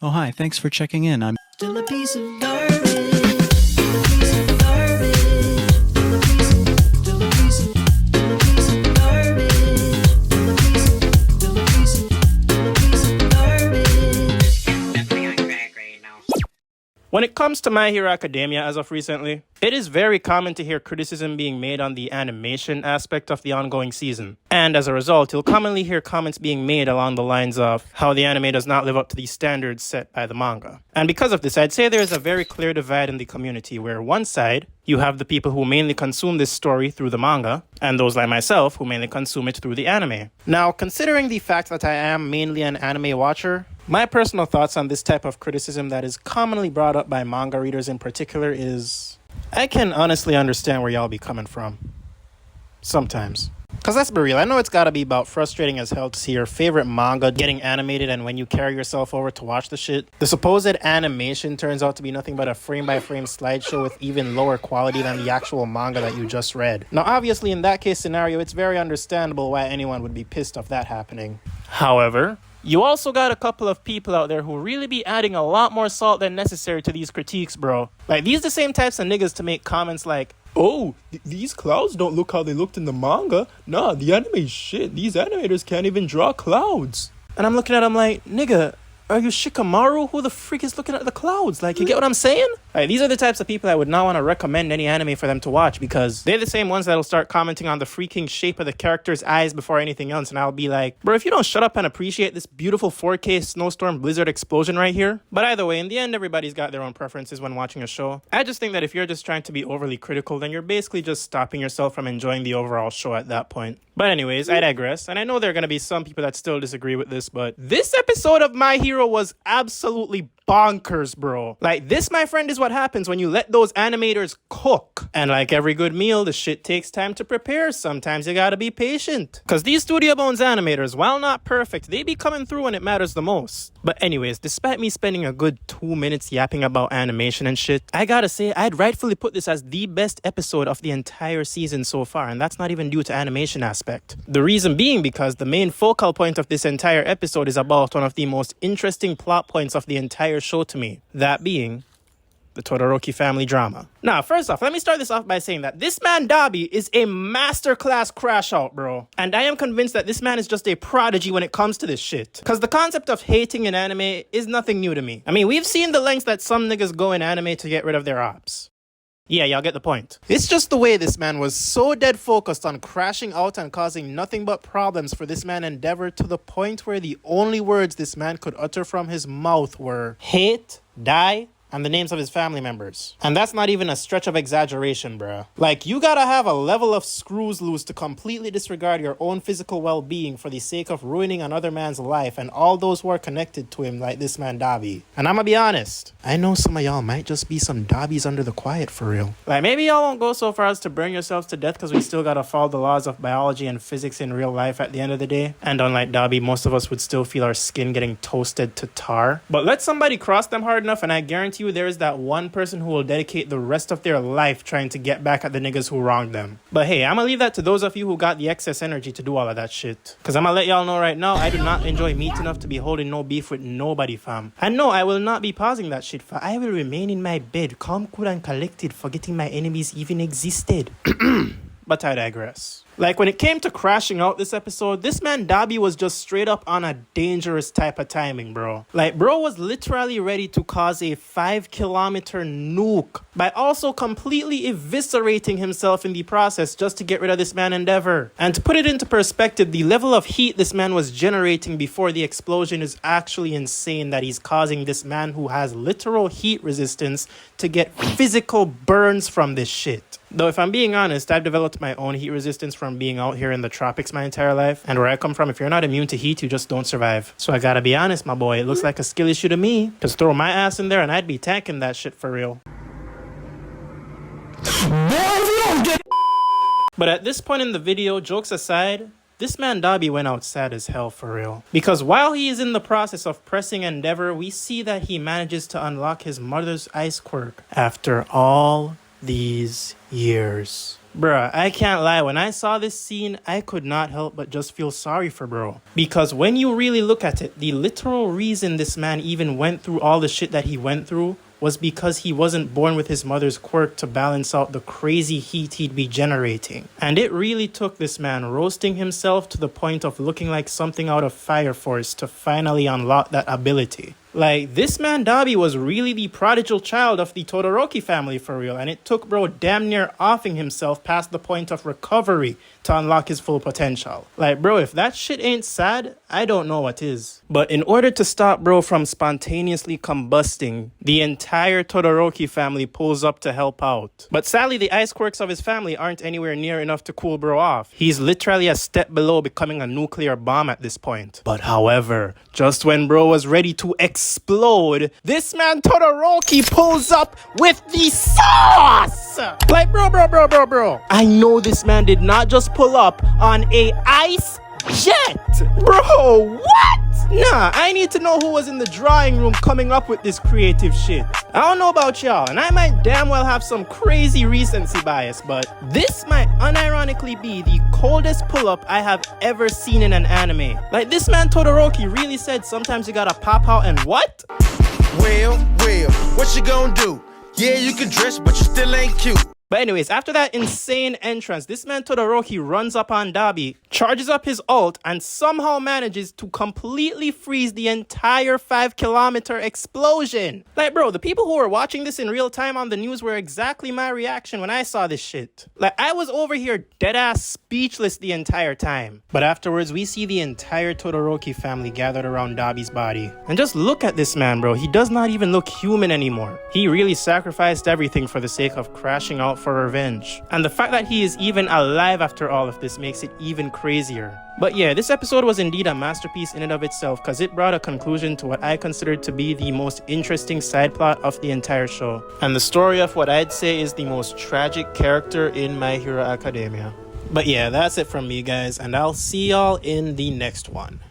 Oh, hi, thanks for checking in. I'm Still a piece of garbage. Still a piece of garbage. Still a piece of, still a piece of, still a piece of garbage. Still a piece of, still a piece of, still a piece of garbage. When it comes to My Hero Academia as of recently, it is very common to hear criticism being made on the animation aspect of the ongoing season. And as a result, you'll commonly hear comments being made along the lines of how the anime does not live up to the standards set by the manga. And because of this, I'd say there is a very clear divide in the community where one side, you have the people who mainly consume this story through the manga, and those like myself who mainly consume it through the anime. Now, considering the fact that I am mainly an anime watcher, my personal thoughts on this type of criticism that is commonly brought up by manga readers in particular is, I can honestly understand where y'all be coming from. Sometimes. Cause let's be real, I know it's gotta be about frustrating as hell to see your favorite manga getting animated, and when you carry yourself over to watch the shit, the supposed animation turns out to be nothing but a frame-by-frame slideshow with even lower quality than the actual manga that you just read. Now obviously in that case scenario, it's very understandable why anyone would be pissed off that happening. However, you also got a couple of people out there who really be adding a lot more salt than necessary to these critiques, bro. Like, these the same types of niggas to make comments like, oh, these clouds don't look how they looked in the manga. Nah, the anime is shit. These animators can't even draw clouds. And I'm looking at them like, nigga, are you Shikamaru? Who the freak is looking at the clouds? Like, you get what I'm saying? Like, these are the types of people I would not want to recommend any anime for them to watch, because they're the same ones that'll start commenting on the freaking shape of the character's eyes before anything else, and I'll be like, bro, if you don't shut up and appreciate this beautiful 4K snowstorm blizzard explosion right here. But either way, in the end, everybody's got their own preferences when watching a show. I just think that if you're just trying to be overly critical, then you're basically just stopping yourself from enjoying the overall show at that point. But anyways, I digress, and I know there are going to be some people that still disagree with this, but this episode of My Hero was absolutely bonkers, bro. Like, this, my friend, is what happens when you let those animators cook. And like every good meal, the shit takes time to prepare. Sometimes you gotta be patient. Cause these Studio Bones animators, while not perfect, they be coming through when it matters the most. But anyways, despite me spending a good 2 minutes yapping about animation and shit, I gotta say, I'd rightfully put this as the best episode of the entire season so far, and that's not even due to animation aspect. The reason being because the main focal point of this entire episode is about one of the most interesting plot points of the entire show to me, that being the Todoroki family drama. Now, first off, let me start this off by saying that this man Dabi is a masterclass Crashout, bro. And I am convinced that this man is just a prodigy when it comes to this shit. Cause the concept of hating in anime is nothing new to me. I mean, we've seen the lengths that some niggas go in anime to get rid of their ops. Yeah, y'all get the point. It's just the way this man was so dead focused on crashing out and causing nothing but problems for this man Endeavor, to the point where the only words this man could utter from his mouth were hate, die, and the names of his family members. And that's not even a stretch of exaggeration, bruh. Like, you gotta have a level of screws loose to completely disregard your own physical well-being for the sake of ruining another man's life and all those who are connected to him, like this man Dabi. And I'ma be honest, I know some of y'all might just be some Dabis under the quiet for real. Like, maybe y'all won't go so far as to burn yourselves to death, because we still gotta follow the laws of biology and physics in real life at the end of the day. And unlike Dabi, most of us would still feel our skin getting toasted to tar. But let somebody cross them hard enough, and I guarantee you there is that one person who will dedicate the rest of their life trying to get back at the niggas who wronged them. But hey, I'ma leave that to those of you who got the excess energy to do all of that shit. Cause I'ma let y'all know right now, I do not enjoy meat enough to be holding no beef with nobody, fam. And no, I will not be pausing that shit, for I will remain in my bed, calm, cool, and collected, forgetting my enemies even existed. But I digress. Like, when it came to crashing out this episode, this man Dabi was just straight up on a dangerous type of timing, bro. Like, bro was literally ready to cause a 5-kilometer nuke by also completely eviscerating himself in the process just to get rid of this man Endeavor. And to put it into perspective, the level of heat this man was generating before the explosion is actually insane, that he's causing this man who has literal heat resistance to get physical burns from this shit. Though if I'm being honest, I've developed my own heat resistance from being out here in the tropics my entire life. And where I come from, if you're not immune to heat, you just don't survive. So I gotta be honest, my boy, it looks like a skill issue to me. Just throw my ass in there and I'd be tanking that shit for real. But at this point in the video, jokes aside, this man Dabi went out sad as hell for real. Because while he is in the process of pressing Endeavor, we see that he manages to unlock his mother's ice quirk after all these years. Bruh, I can't lie, when I saw this scene, I could not help but just feel sorry for bro. Because when you really look at it, the literal reason this man even went through all the shit that he went through was because he wasn't born with his mother's quirk to balance out the crazy heat he'd be generating. And it really took this man roasting himself to the point of looking like something out of Fire Force to finally unlock that ability. Like, this man Dabi was really the prodigal child of the Todoroki family for real, and it took bro damn near offing himself past the point of recovery to unlock his full potential. Like, bro, if that shit ain't sad, I don't know what is. But in order to stop bro from spontaneously combusting, the entire Todoroki family pulls up to help out. But sadly, the ice quirks of his family aren't anywhere near enough to cool bro off. He's literally a step below becoming a nuclear bomb at this point. But however, just when bro was ready to explode, this man Todoroki pulls up with the sauce! Like, bro. I know this man did not just pull up on a ice jet. Bro, what? Nah, I need to know who was in the drawing room coming up with this creative shit. I don't know about y'all, and I might damn well have some crazy recency bias, but this might unironically be the coldest pull-up I have ever seen in an anime. Like, this man Todoroki really said sometimes you gotta pop out and what? Well, what you gonna do? Yeah, you can dress, but you still ain't cute. But anyways, after that insane entrance, this man Todoroki runs up on Dabi, charges up his ult, and somehow manages to completely freeze the entire 5-kilometer explosion. Like, bro, the people who were watching this in real time on the news were exactly my reaction when I saw this shit. Like, I was over here deadass speechless the entire time. But afterwards, we see the entire Todoroki family gathered around Dabi's body. And just look at this man, bro. He does not even look human anymore. He really sacrificed everything for the sake of crashing out for revenge. And the fact that he is even alive after all of this makes it even crazier. But yeah, this episode was indeed a masterpiece in and of itself because it brought a conclusion to what I considered to be the most interesting side plot of the entire show. And the story of what I'd say is the most tragic character in My Hero Academia. But yeah, that's it from me guys, and I'll see y'all in the next one.